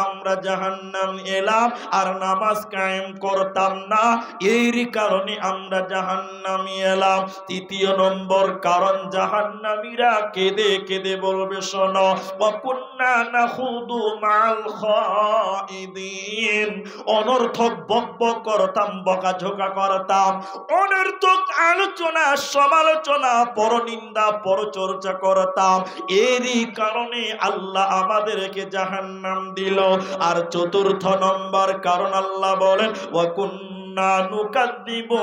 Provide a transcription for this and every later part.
আমরা জাহান্নাম এলাম আর নামাজ কায়েম করতাম না, এর কারণে আমরা জাহান্নামে এলাম। তৃতীয় নম্বর কারণ, জাহান্নামীরা কেঁদে কেঁদে বলবে, শোনো, ওয়াকুন্না নাখুদু মাল খাইদিন, অনর্থক বকবক করতাম, বকাঝকা করতাম, অনর্থক আলোচনা সমালোচনা পরনিন্দা পরচর্চা করতাম, এরই কারণে আল্লাহ আমাদেরকে জাহান্নাম দিল। আর চতুর্থ নম্বর কারণ আল্লাহ বলেন, ওয়াকুন্না নুকাযযিবু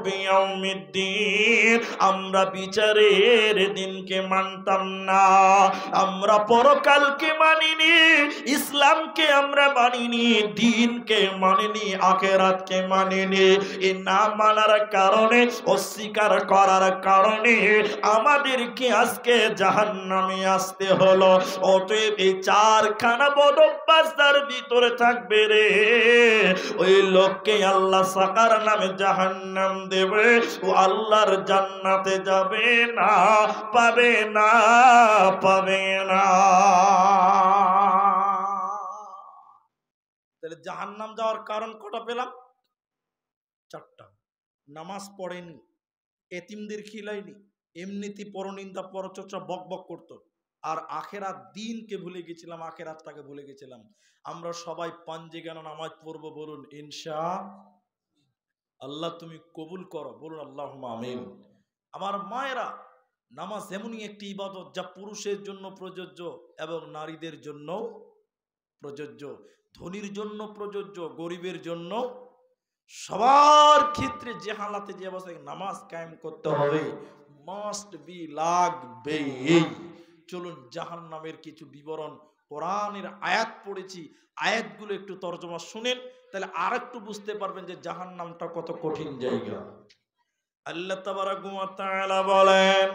বিয়াউমিদ্দিন, আমরা বিচারের দিনকে মানতাম না, আমরা পরকালকে মানিনি, ইসলামকে আমরা মানিনি, দিনকে মানিনি, আখিরাতকে মানিনি। এই না মানার কারণে, অস্বীকার করার কারণে আমাদেরকে আজকে জাহান্নামে আসতে হলো। অতএব এই চারখানা বদ অভ্যাস তার ভিতরে থাকবে রে, ওই লোককে আল্লাহ সাকার নামে জাহান্নাম দেবে, ও আল্লাহর জান্নাতে যাবে না, পাবে না, পাবে না। তাহলে জাহান্নাম যাওয়ার কারণ কটা পেলাম? চারটা। নামাজ পড়েনি, এতিমদের খিলাইনি, এমনিতে পরনিন্দা পরচর্চা বকবক করতো, আর আখেরাত দিনকে ভুলে গেছিলাম, আখেরাতটাকে ভুলে গেছিলাম। আমরা সবাই পাঞ্জে কেন নামাজ পড়বো বলুন? ইনশাআল্লাহ তুমি কবুল করো, বলুন আল্লাহুম্মা আমিন। আমার মায়েরা, নামাজ এমনই একটি ইবাদত যা পুরুষের জন্য প্রযোজ্য এবং নারীদের জন্য প্রযোজ্য, ধনীর জন্য প্রযোজ্য, গরিবের জন্য, সবার ক্ষেত্রে যে হালাতে যে অবস্থায় নামাজ কায়েম করতে হবে, মাস্ট বি, লাগবে। চলুন জাহান্নামের কিছু বিবরণ, কোরআনের আয়াত পড়েছি, আয়াতগুলো একটু তরজমা শুনেন, তাহলে আর একটু বুঝতে পারবেন যে জাহান্নামটা কত কঠিন জায়গা। আল্লাহ তাবারাক ওয়া তাআলা বলেন,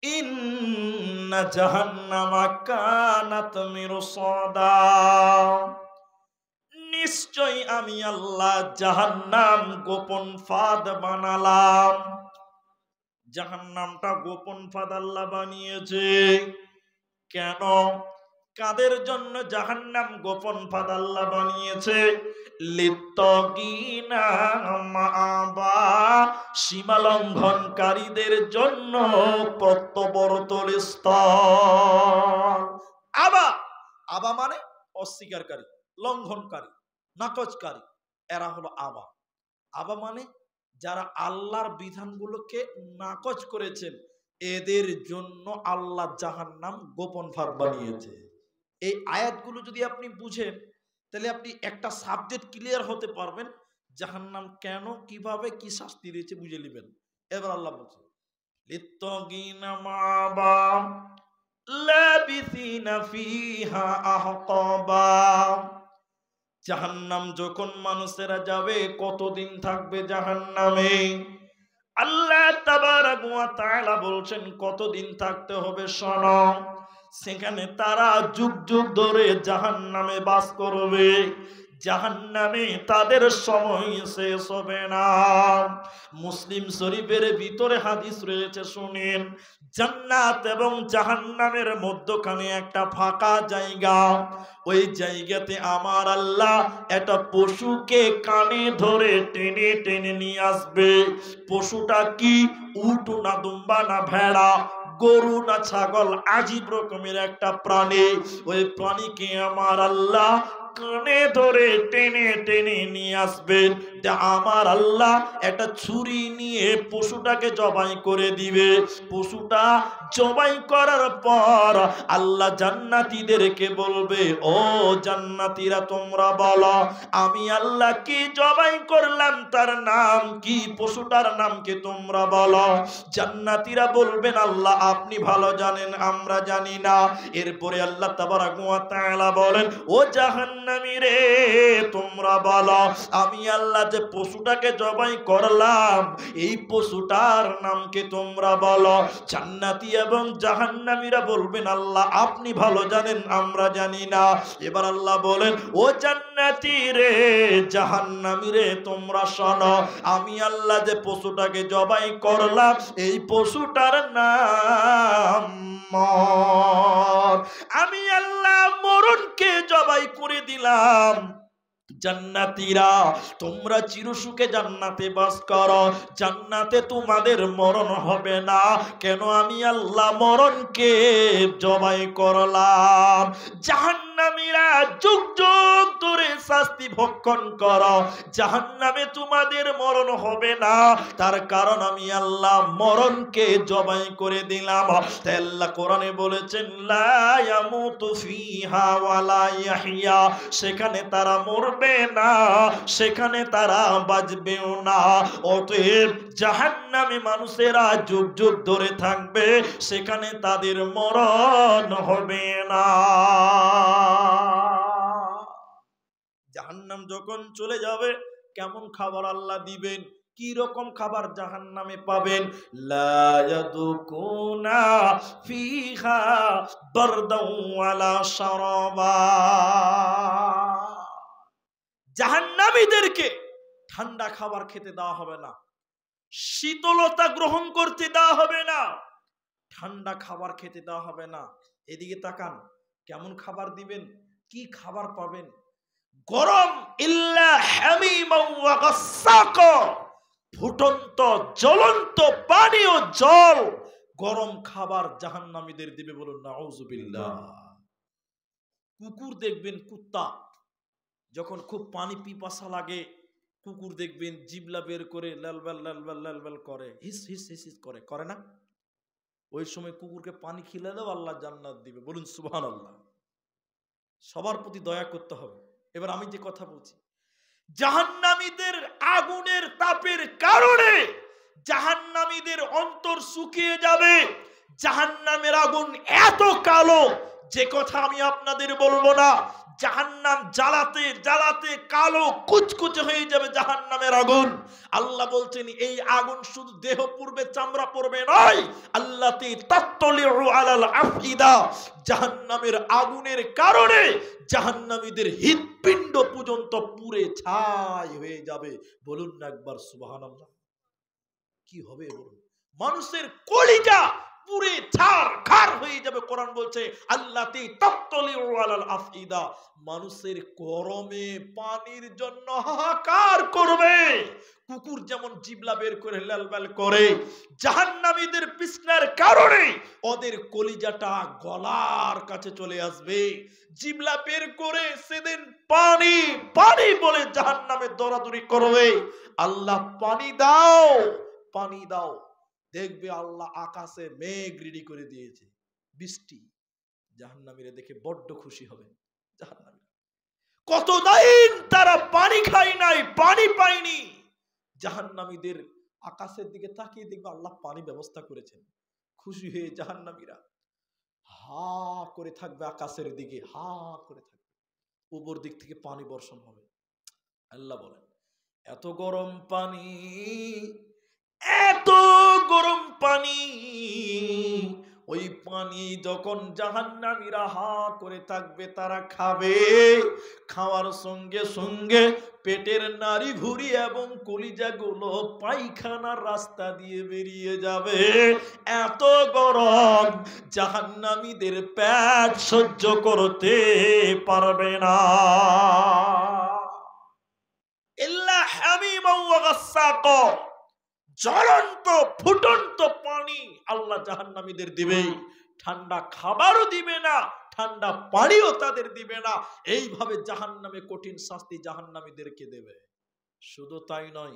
ইন্না জাহান্নামা কানাত মিরসাদা, নিশ্চয় আমি আল্লাহ জাহান্নাম গোপন ফাঁদ বানালাম। জাহান্নামটা গোপন ফাঁদ আল্লাহ বানিয়েছে। কেন, কাদের জন্য জাহান্নাম গোপন ফাঁদ আল্লাহ বানিয়েছে? লিত্তাগিনা মাআবা, সীমা লঙ্ঘনকারীদের জন্য প্রত্যাবর্তন স্থল। আবা, আবা মানে অস্বীকারী, লঙ্ঘনকারী, নাকচকারী, এরা হলো আবা। আবা মানে যারা আল্লাহর বিধানগুলোকে নাকচ করেছেন, এদের জন্য আল্লাহ জাহান্নাম গোপন ফাঁদ বানিয়েছে। এই আয়াতগুলো যদি আপনি বুঝেন, তাহলে আপনি একটা সাবজেক্ট ক্লিয়ার হতে পারবেন, জাহান্নাম কেন, কিভাবে, কি শাস্তি দিয়েছে বুঝে নেবেন। এবার আল্লাহ বলছে, লিত্তাগিনা মাআবা লাবিসিনা ফিহা আহকাবা, জাহান্নাম যখন মানুষেরা যাবে, কতদিন থাকবে জাহান্নামে? আল্লাহ তাবারাক ওয়া তাআলা বলছেন কতদিন থাকতে হবে, শোনো, সেখানে তারা যুগ যুগ ধরে জাহান্নামে বাস করবে, জাহান্নামে তাদের সময় শেষ হবে না। মুসলিম শরীফের ভিতরে হাদিস রয়েছে, শুনেন, জান্নাত এবং জাহান্নামের মধ্যখানে একটা ফাঁকা জায়গা, ওই জায়গাতে আমার আল্লাহ একটা পশুকে কানে ধরে টেনে টেনে নিয়ে আসবে। পশুটা কি? উট না দুম্বা না ভেড়া, গরু না ছাগল, আজীব রকমের একটা প্রাণী। ওই প্রাণীকে আমার আল্লাহ কানে ধরে টেনে টেনে নিয়ে আসবেন। আমার আল্লাহ একটা ছুরি নিয়ে পশুটাকে জবাই করে দিবে। পশুটা জবাই করার পর আল্লাহ জান্নাতীদেরকে বলবে, ও জান্নাতীরা তোমরা বলো, আমি আল্লাহ কি জবাই করলাম, তার নাম কি, পশুটার নাম কি, তোমরা বলো। জান্নাতীরা বলবেন, আল্লাহ আপনি ভালো জানেন, আমরা জানি না। এরপরে আল্লাহ তাবারাক ওয়া তাআলা বলেন, ও জাহান্নামী রে, তোমরা বলো, আমি আল্লাহ যে পশুটাকে জবাই করলাম, এই পশুটার নাম কি, তোমরা বলো। জান্নাতী এবং জাহান্নামীরা বলবেন, আল্লাহ আপনি ভালো জানেন, আমরা জানি না। এবার আল্লাহ বলেন, ও জান্নাতী রে, জাহান্নামী রে, তোমরা শোনো, আমি আল্লাহ যে পশুটাকে জবাই করলাম, এই পশুটার নাম মর। আমি আল্লাহ মরণ জবাই করে দিলাম। জান্নাতীরা তোমরা চিরসুখে জান্নাতে বাস করো, জান্নাতে তোমাদের মরণ হবে না। কেন আমি আল্লাহ মরণকে জবাই করলাম? জাহান্নামীরা যুগ যুগ ধরে শাস্তি ভক্ষণ করো, জাহান্নামে তোমাদের মরণ হবে না, তার কারণ আমি আল্লাহ মরণকে জবাই করে দিলাম। তাই আল্লাহ কোরআনে বলেছেন লা ইয়ামুতু ফিহা ওয়ালা ইয়াহইয়া, সেখানে তারা মরবে না, সেখানে তারা বাঁচবেও না। অতএব জাহান্নামে মানুষেরা যুগ যুগ ধরে থাকবে, সেখানে তাদের মরণ হবে না। জাহান্নাম যখন চলে যাবে কেমন খাবার আল্লাহ দিবেন, কি রকম খাবার জাহান্নামে পাবেন? লা ইয়াদুকুনা ফিহা বারদাও ওয়ালা শারাবা। জাহান্নামীদেরকে ঠান্ডা খাবার খেতে দেওয়া হবে না, শীতলতা গ্রহণ করতে দেওয়া হবে না, ঠান্ডা খাবার খেতে দেওয়া হবে না। এদিকে তাকান, কেমন খাবার দিবেন, কি খাবার পাবেন? গরম ইল্লা হামিমা ওয়া গাসসাকা, ফুটন্ত জ্বলন্ত পানি ও জল, গরম খাবার জাহান্নামীদের দিবে। বলুন নাউযুবিল্লাহ। কুকুর দেখবেন, কুত্তা যখন খুব পানি পিপাসা লাগে, কুকুর দেখবেন জিবলা বের করে লালবাল লালবাল লালবাল করে, হিস হিস হিস হিস করে, করে না? ওই সময় কুকুরকে পানি খিলে দাও, আল্লাহ জান্নাত দিবে। বলুন সুবহানাল্লাহ। সবার প্রতি দয়া করতে হবে। এবার আমি যে কথা বলছি, জাহান্নামীদের আগুনের তাপের কারণে জাহান্নামীদের অন্তর শুকিয়ে যাবে। জাহান্নামের আগুন এত কালো, যে কথা আমি আপনাদের বলবো না। জাহান্নাম জ্বালাতে জ্বালাতে কালো কুচকুচে হয়ে যাবে জাহান্নামের আগুন। আল্লাহ বলছেন এই আগুন শুধু দেহ পুড়বে, চামড়া পড়বে নয়, আল্লাতি তাত্তলিউ আলাল আফইদা, জাহান্নামের আগুনের কারণে জাহান্নামীদের হৃৎপিণ্ড পর্যন্ত পুড়ে ছাই হয়ে যাবে। বলুন না একবার সুবহানাল্লাহ। কি হবে বলুন? মানুষের কলিজা পুরে ছারখার হয়ে যাবে। কোরআন বলছে আল্লাতি তাত্তলিউ আলাল আফইদা, মানুষের গরমে পানির জন্য হাহাকার করবে। কুকুর যেমন জিবলা বের করে লালবাল করে, জাহান্নামীদের পিছনার কারণে ওদের কলিজাটা গলার কাছে চলে আসবে। জিবলা বের করে সেদিন পানি পানি বলে জাহান্নামে দৌড়াদৌড়ি করবে। আল্লাহ পানি দাও, পানি দাও। দেখবে আল্লাহ আকাশে মেঘ রেডি করে দিয়েছে, বৃষ্টি। জাহান্নামীরা দেখে বড্ড খুশি হবে। জাহান্নামীরা কতদিন তারা পানি খায় নাই, পানি পায়নি। জাহান্নামীদের আকাশের দিকে তাকিয়ে দেখবে আল্লাহ পানি ব্যবস্থা করেছেন। খুশি হয়ে জাহান্নামীরা হা করে থাকবে, আকাশের দিকে হা করে থাকবে। উপর দিক থেকে পানি বর্ষণ হবে। আল্লাহ বলেন এত গরম পানি, এত গরম পানি, ওই পানি যখন জাহান্নামীরা হা করে থাকবে তারা খাবে, খাওয়ার সঙ্গে সঙ্গে পেটের নাড়ি ভুঁড়ি এবং কলিজাগুলো পায়খানার রাস্তা দিয়ে বেরিয়ে যাবে। এত গরম জাহান্নামীদের পেট সহ্য করতে পারবে না। ইল্লা হামিমা ওয়া গাসসাকা, জ্বলন্ত ফুটন্ত পানি আল্লাহ জাহান্নামীদের দিবে। ঠান্ডা খাবারও দিবে না, ঠান্ডা পানিও তাদের দিবে না। এইভাবে জাহান্নামে কঠিন শাস্তি জাহান্নামীদেরকে দেবে। শুধু তাই নয়,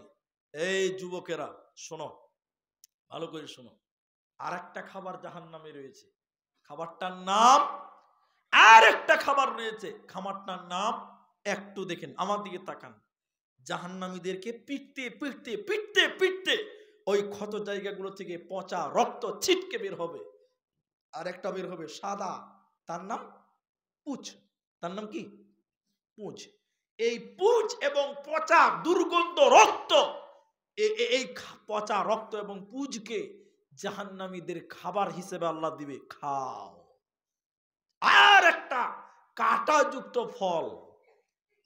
এই যুবকেরা শোনো, ভালো করে শোনো, আর একটা খাবার জাহান্নামে রয়েছে। খাবারটার নাম, আর একটা খাবার রয়েছে, খাবারটার নাম একটু দেখেন, আমার দিকে তাকান। জাহান্নামীদেরকে পিটতে পিটতে পিটতে পিটতে ওই ক্ষত জায়গাগুলো থেকে পচা রক্ত ছিটকে বের হবে। আর একটা বের হবে সাদা, তার নাম পুঁজ। তার নাম কি? পুঁজ। এই পুঁজ এবং পচা দুর্গন্ধ রক্ত, এই পচা রক্ত এবং পুঁজকে জাহান্নামীদের খাবার হিসেবে আল্লাহ দিবে, খাও। আর একটা কাঁটাযুক্ত ফল,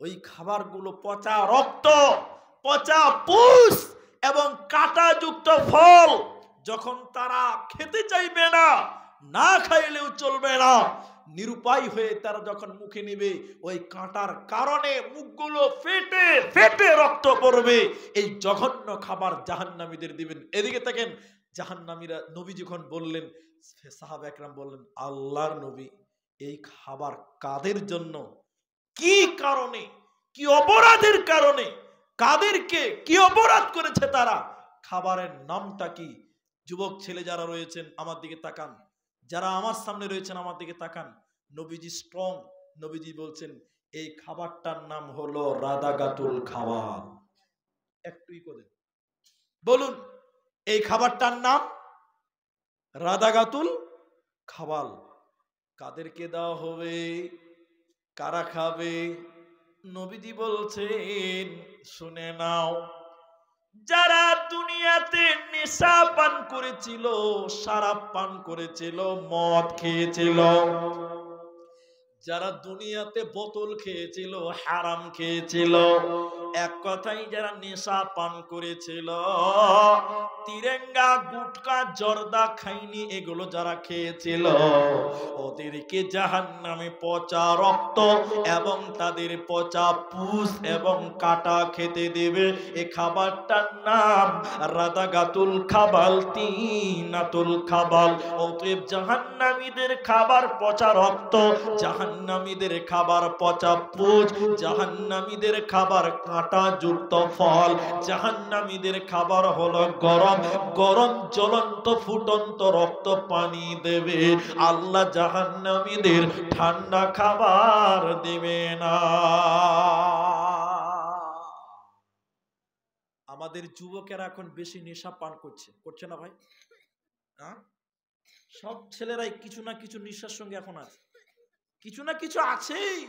ওই খাবারগুলো পচা রক্ত, পচা পুঁজ এবং কাঁটাযুক্ত ফল যখন তারা খেতে চাইবে না, না খাইলেও চলবে না, নিরুপায় হয়ে তারা যখন মুখে নেবে, ওই কাঁটার কারণে মুখগুলো ফেটে ফেটে রক্ত পড়বে। এই জঘন্য খাবার জাহান্নামীদের দিবেন। এদিকে দেখেন জাহান্নামীরা, নবী যখন বললেন, সাহাবা একরাম বললেন, আল্লাহর নবী, এই খাবার কাদের জন্য, কি কারণে, কি অপরাধের কারণে, কাদেরকে কি অপরাধ করেছে তারা, খাবারের নামটা কি? যুবক ছেলে যারা রয়েছেন আমার দিকে তাকান, যারা আমার সামনে রয়েছেন আমার দিকে তাকান। নবীজি স্ট্রং, নবীজি বলছেন এই খাবারটার নাম হলো রাদাগাতুল খাবার। একটুই করে বলুন, এই খাবারটার নাম রাদাগাতুল খাবার। কাদেরকে দেওয়া হবে, কারা খাবে? নবীজি বলছেন শুনে নাও, যারা দুনিয়াতে নেশা পান করেছিল, শরাব পান করেছিল, মদ খেয়েছিল, যারা দুনিয়াতে বোতল খেয়েছিল, হারাম খেয়েছিল, এক কথাই যারা নেশা পান করেছিল, তিরেঙ্গা গুটকা জর্দা খাইনি, এগুলো যারা খেয়েছিল, ওদেরকে জাহান্নামে পচা রক্ত এবং তাদের পচা পুষ এবং কাটা খেতে দেবে। এ খাবারটার নাম রাদাগাতুল খাবাল, তিনাতুল খাবাল। অতএব জাহান্নামীদের খাবার পচা রক্ত, জাহান্নামীদের খাবার পচা পুষ, জাহান্নামীদের খাবার কাঁটা যুক্ত ফল, জাহান্নামীদের খাবার হলো গরম গরম জ্বলন্ত ফুটন্ত রক্ত পানি দেবে। আল্লাহ জাহান্নামীদের ঠান্ডা খাবার দেবে না। আমাদের যুবকেরা এখন বেশি নেশা পান করছে, করছে না ভাই? সব ছেলেরাই কিছু না কিছু নেশার সঙ্গে এখন আছে, কিছু না কিছু আছেই।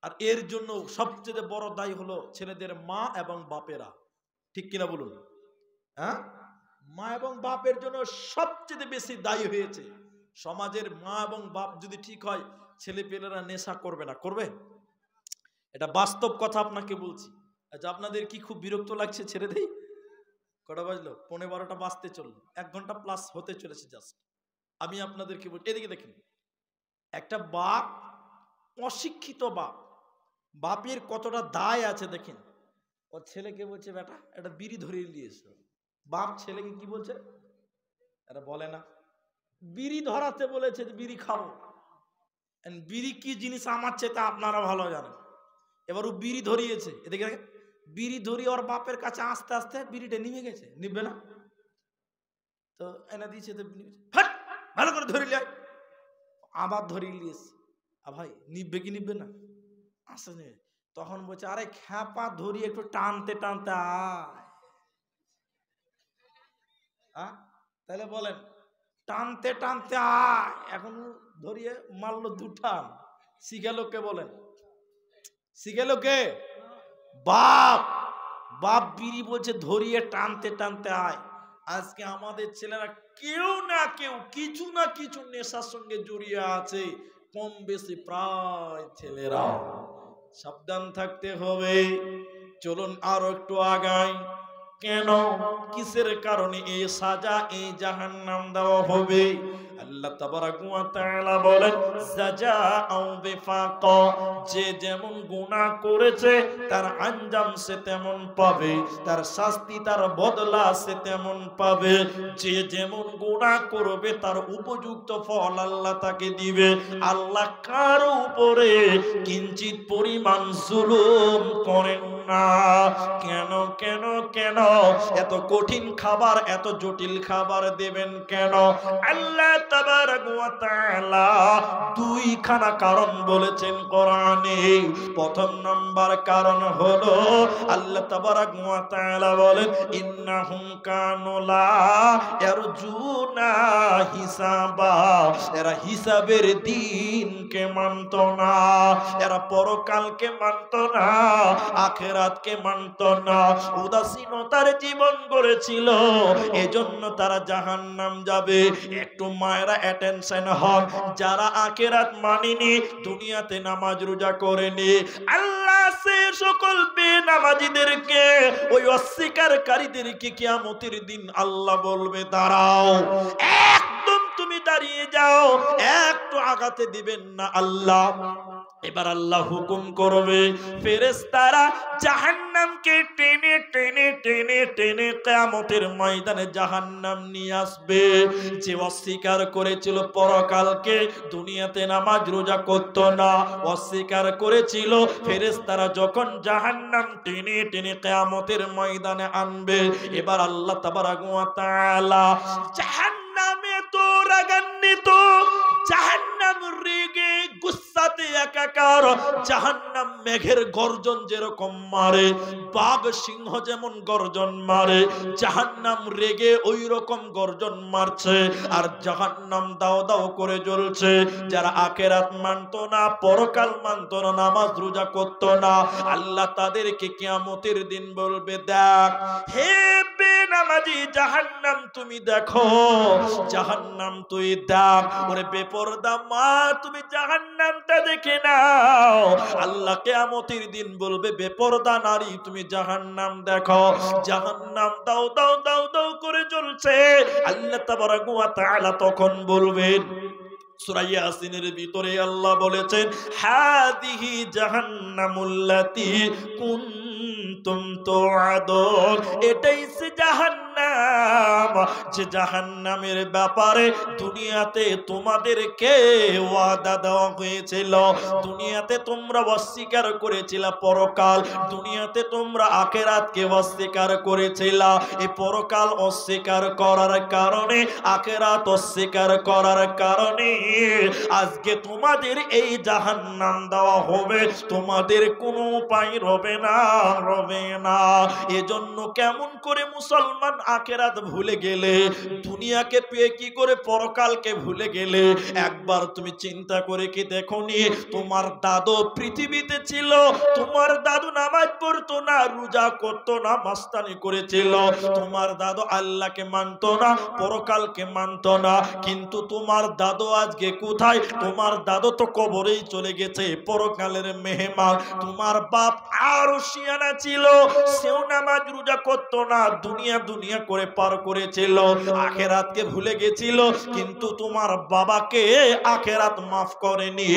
আর এর জন্য সবচেয়ে বড় দায়ী হলো ছেলেদের মা এবং বাপেরা। ঠিক কিনা বলুন? হ্যাঁ, মা এবং বাপের জন্য সবচেয়ে বেশি দায়ী হয়েছে। সমাজের মা এবং বাপ যদি ঠিক হয়, ছেলে পেলেরা নেশা করবে না। করবে? এটা বাস্তব কথা আপনাকে বলছি। আচ্ছা, আপনাদের কি খুব বিরক্ত লাগছে? ছেড়ে দেই। কটা বাজলো? 11:15 বাজতে চললো, 1 ঘন্টা প্লাস হতে চলেছে জাস্ট। আমি আপনাদেরকে বলছি, এদিকে দেখেন, একটা বাপ, অশিক্ষিত বাপ, বাপের কতটা দায় আছে দেখেন। ওর ছেলেকে বলছে, বেটা একটা বিড়ি ধরিয়ে নিয়ে এসো। বাপ ছেলেকে কি বলছে? এটা বলে না, বিড়ি ধরাতে বলেছে, বিড়ি খাবো। বিড়ি কি জিনিস আমার চেয়ে আপনারা ভালো জানেন। এবার ও বিড়ি ধরিয়েছে, এদিকে বিড়ি ধরিয়ে ওর বাপের কাছে আস্তে আস্তে বিড়িটা নিভে গেছে। নিবে না তো এনে দিয়েছে, তো ভালো করে ধরিলে, আবার ধরিয়ে নিয়েছে। ভাই নিববে কি নিববে না? আসেনি। তখন বলছে, আরে খ্যাপা ধরিয়ে একটু টানতে টানতে আয়। তাহলে বলেন, টানতে টানতে আয়। এখন ধরিয়ে মারলো 2 টান। শিখালো কে বলেন? শিখালো কে? বাপ। বাপ বিড়ি বলছে ধরিয়ে টানতে টানতে আয়। আজকে আমাদের ছেলেরা কেউ না কেউ কিছু না কিছু নেশার সঙ্গে জড়িয়ে আছে, কম বেশি প্রায় ছেলেরা। সাবধান থাকতে হবে। চলুন আরো একটু আগাই। কেন, কিসের কারণে এই সাজা, এই জাহান্নাম দেওয়া হবে? আল্লাহ তাবারাক ওয়া তাআলা বলেন, জাযাআউ বিফাকা, যে যেমন গুনাহ করেছে তার আঞ্জাম সে তেমন পাবে, তার শাস্তি, তার বদলা সে তেমন পাবে। যে যেমন গুনাহ করবে তার উপযুক্ত ফল আল্লাহ তাকে দিবে। আল্লাহ কারো উপরে কিঞ্চিত পরিমাণ জুলুম করেন না। কেন কেন কেন এত কঠিন খাবার, এত জটিল খাবার দেবেন কেন? আল্লাহ তাবারাক ওয়া তাআলা 2খানা কারণ বলেছেন কোরআনে। প্রথম নাম্বার কারণ হলো আল্লাহ তাবারাক ওয়া তাআলা বলেন, ইন্নাহুম কানু লা ইয়ারজুনা হিসাবা, এরা হিসাবের দিনকে মানত না, এরা পরকালকে মানত না, আখিরাতকে মানত না, উদাসীনতার জীবন গড়েছিল, এজন্য তারা জাহান্নাম যাবে। একটু মায়েরা অ্যাটেনশন হন, যারা আখিরাত মানেনি, দুনিয়াতে নামাজ রোজা করেনি, আল্লাহ সে সকল বেনামাজীদেরকে, ওই অস্বীকারীদেরকে কিয়ামতের দিন আল্লাহ বলবে, দাঁড়াও, একদম তুমি দাঁড়িয়ে যাও, একটু আগাতে দিবেন না আল্লাহ। এবার আল্লাহ হুকুম করবে, ফেরেশতারা জাহান্নামকে টেনে টেনে টেনে টেনে কিয়ামতের ময়দানে জাহান্নাম নিয়ে আসবে। যে অস্বীকার করেছিল পরকালকে, দুনিয়াতে নামাজ রোজা করত না, অস্বীকার করেছিল, ফেরেশতারা যখন জাহান্নাম টেনে টেনে কিয়ামতের ময়দানে আনবে, এবার আল্লাহ তাবারক ওয়া তাআলা জাহান্নামে তো রাগান্বিত, জাহান্নাম রেগে গুসাতে একাকার, জাহান্নাম মেঘের গর্জন যেরকম মারে, বাঘ সিংহ যেমন গর্জন মারে, জাহান্নাম রেগে ওই রকম গর্জন মারছে। আর জাহান্নাম দাও দাও করে জ্বলছে। যারা আখিরাত মানতো না, পরকাল মানতো না, নামাজ রোজা করতো না, আল্লাহ তাদেরকে কিয়ামতের দিন বলবে, দেখ হে বেনামাজি জাহান্নাম তুমি দেখো, জাহান্নাম তুই দেখ। ওরে বেপরদা মা, তুমি জাহান্নামটা দেখে নাও। আল্লাহ কিয়ামতের দিন বলবে, বেপরদা নারী তুমি জাহান্নাম দেখো। জাহান্নাম দাও দাও দাও দাও করে জ্বলছে। আল্লাহ তাবারক ওয়া তাআলা তখন বলবেন, সূরা ইয়াসিনের ভিতরে আল্লাহ বলেছেন, হাদিহি জাহান্নামুল্লাতী কুনতুম তুআদুন, এটাই সে জাহান্নাম যে জাহান্নামের ব্যাপারে দুনিয়াতে তোমাদেরকে ওয়াদা দেওয়া হয়েছিল। দুনিয়াতে তোমরা অস্বীকার করেছিলা পরকাল, দুনিয়াতে তোমরা আখিরাতকে অস্বীকার করেছিলা। এই পরকাল অস্বীকার করার কারণে, আখিরাত অস্বীকার করার কারণে আজকে তোমাদের এই জাহান্নাম দেওয়া হবে, তোমাদের কোনো উপায় রবে না, রবে না। এজন্য কেমন করে মুসলমান আখিরাত ভুলে গেলে, দুনিয়াকে পেয়ে কি করে পরকালকে ভুলে গেলে? একবার তুমি চিন্তা করে কি দেখোনি, তোমার দাদু পৃথিবীতে ছিল, তোমার দাদু নামাজ পড়তো না, রোজা করতো না, মাস্তানি করেছিল, তোমার দাদু আল্লাহকে মানতো না, পরকালকে মানতো না, কিন্তু তোমার দাদু আজকে কোথায়? তোমার দাদু তো কবরেই চলে গেছে, পরকালের মেহমান। তোমার বাপ আরো শিয়ানা ছিল, সেও নামাজ রোজা করতো না, দুনিয়া দুনিয়া করে পার করেছিল, আখিরাতকে ভুলে গেছিল, কিন্তু তোমার বাবাকে আখিরাত মাফ করেনি,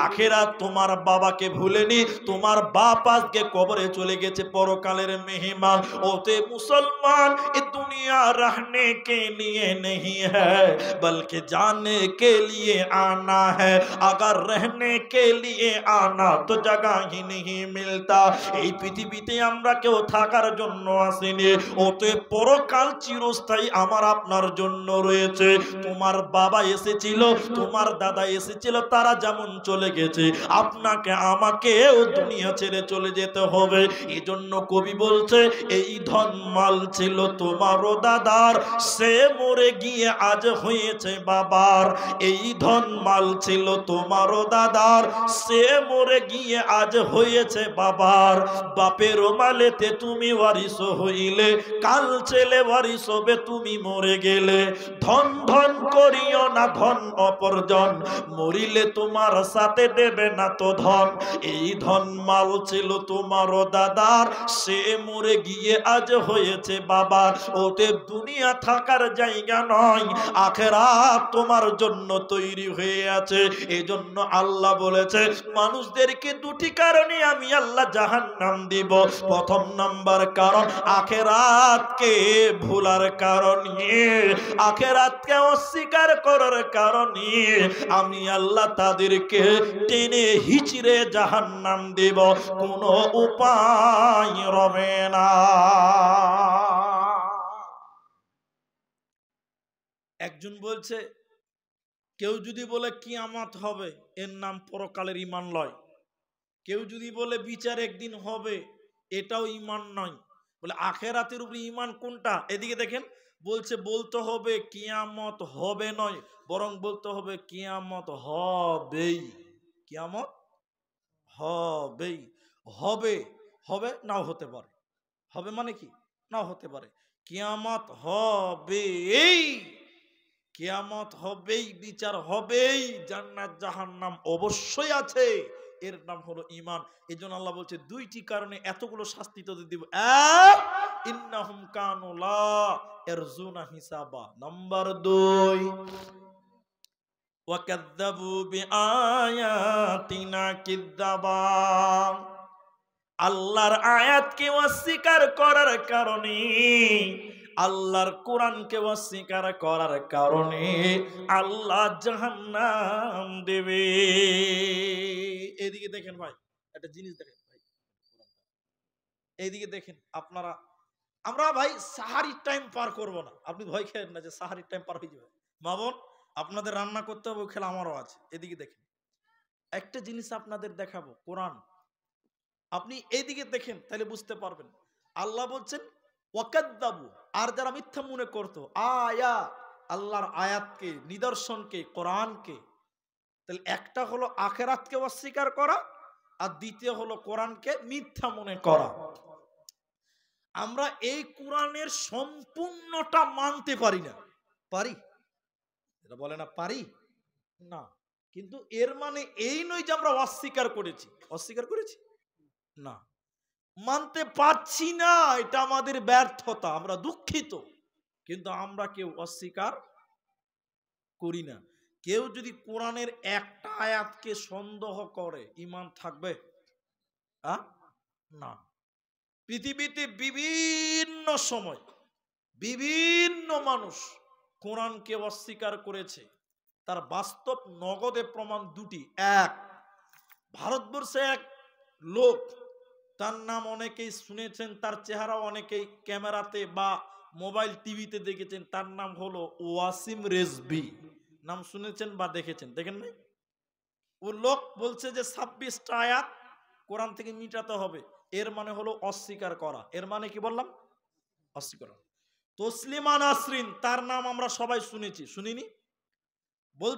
আখিরাত তোমার বাবাকে ভুলেনি। তোমার বাপ আজকে কবরে চলে গেছে, পরকালের মেহমান। ওতে মুসলমান, এ দুনিয়া रहने के लिए नहीं है बल्कि जाने के लिए आना है, अगर रहने के लिए आना तो जगह ही नहीं मिलता। এই পৃথিবীতে আমরা কেউ থাকার জন্য আসিনি, ওতে পরকাল চিরস্থায়ী আমার আপনার জন্য রয়েছে। তোমার বাবা এসেছিল, তোমার দাদা এসেছিল, তারা যেমন চলে গেছে, আপনাকে আমাকেও দুনিয়া ছেড়ে চলে যেতে হবে। এজন্য কবি বলছে, এই ধন মাল ছিল তোমারও দাদার, সে মরে গিয়ে আজ হয়েছে বাবার। এই ধন মাল ছিল তোমারও দাদার, সে মরে গিয়ে আজ হয়েছে বাবার। বাপের মালেতে তুমি ওয়ারিস হইলে, কাল ছেলে ওয়ারিস হবে তুমি মরে গেলে। ধন ধন করিও না ধন অপরজন, মরিলে তোমার সাথে দেবে না তো ধন। এই ধন মাল ছিল তোমারও দাদার, সে মরে গিয়ে আজ হয়েছে বাবার। ওতে দুনিয়া থাকার জায়গা নয়, আখিরাত তোমার জন্য তৈরি হয়ে আছে। এজন্য আল্লাহ বলেছে, মানুষদেরকে দুটি কারণে আমি আল্লাহ জাহান্নাম দিব। প্রথম নাম্বার কারণ, আখিরাতকে ভুলার কারণে, আখিরাতকে অস্বীকার করার কারণে আমি আল্লাহ তাদেরকে টেনে হিচড়ে জাহান্নাম দেব, কোনো উপায় রবে না। একজন বলছে, কেউ যদি বলে কিয়ামত হবে, এর নাম পরকালের ঈমান লয়। কেউ যদি বলে বিচার একদিন হবে, এটাও ঈমান নয়। বলে আখিরাতের উপরে ঈমান কোনটা? এদিকে দেখেন, বলছে বলতে হবে কিয়ামত হবে নয়, বরং বলতে হবে কিয়ামত হবেই। কিয়ামত হবেই। হবে, হবে নাও হতে পারে। হবে মানে কি? নাও হতে পারে। কিয়ামত হবেই, কিয়ামত হবেই, বিচার হবেই, জান্নাত জাহান্নাম অবশ্যই আছে। এর নাম হলো ঈমান। এজন্য আল্লাহ বলছে, দুইটি কারণে এতগুলো শাস্তি তোদের দিব। এক, ইন্নাহুম কানু লা ইয়ারজুনা হিসাবা। নাম্বার 2, ওয়াকাযযাবু বিআয়াতিনা কিযযাবা। আল্লাহর আয়াতকে অস্বীকার করার কারণে, আল্লাহর কোরআনকে অস্বীকার করার কারণে আল্লাহ জাহান্নাম দেবে। এদিকে দেখেন ভাই, একটা জিনিস দেখেন ভাই, এইদিকে দেখেন আপনারা, আমরা ভাই সাহারির টাইম পার করব না, আপনি ভয় খেলেন না যে সাহারির টাইম পার হয়ে যাবে। মা বোন, আপনাদের রান্না করতে হবে, খেলা আমারও আছে। এদিকে দেখেন, একটা জিনিস আপনাদের দেখাবো, কোরআন। আপনি এইদিকে দেখেন, তাহলে বুঝতে পারবেন। আল্লাহ বলছেন ওয়াকাদ্দাবু, আর যারা মিথ্যা মনে করতো আয়া, আল্লাহর আয়াতকে, নিদর্শনকে, কোরআনকে। তাহলে একটা হলো আখিরাতকে অস্বীকার করা, আর দ্বিতীয় হলো কোরআনকে মিথ্যা মনে করা। আমরা এই কোরআনের সম্পূর্ণটা মানতে পারি না। পারি? এটা বলে না পারি না, কিন্তু এর মানে এই নয় যে আমরা অস্বীকার করেছি। অস্বীকার করেছি না, মানতে পারছি না, এটা আমাদের ব্যর্থতা, আমরা দুঃখিত, কিন্তু আমরা কেউ অস্বীকার করি না। কেউ যদি কোরআনের একটা আয়াতকে সন্দেহ করে, ঈমান থাকবে? না। পৃথিবীতে বিভিন্ন সময় বিভিন্ন মানুষ কোরআনকে অস্বীকার করেছে, তার বাস্তব নগদে প্রমাণ দুটি। এক, ভারতবর্ষে এক লোক, তার নাম অনেকেই শুনেছেন, তার চেহারা অনেকেই ক্যামেরাতে বা মোবাইল টিভিতে দেখেছেন, তার নাম হলো ওয়াসিম রেজভী। নাম শুনেছেন বা দেখেছেন? দেখেন নাই? ও লোক বলছে যে 26টা আয়াত কোরআন থেকে মিটাতে হবে, এর মানে হলো অস্বীকার করা। এর মানে কি বললাম? অস্বীকার। তসলিমা নাসরিন, তার নাম আমরা সবাই শুনেছি, শুনিনি? বল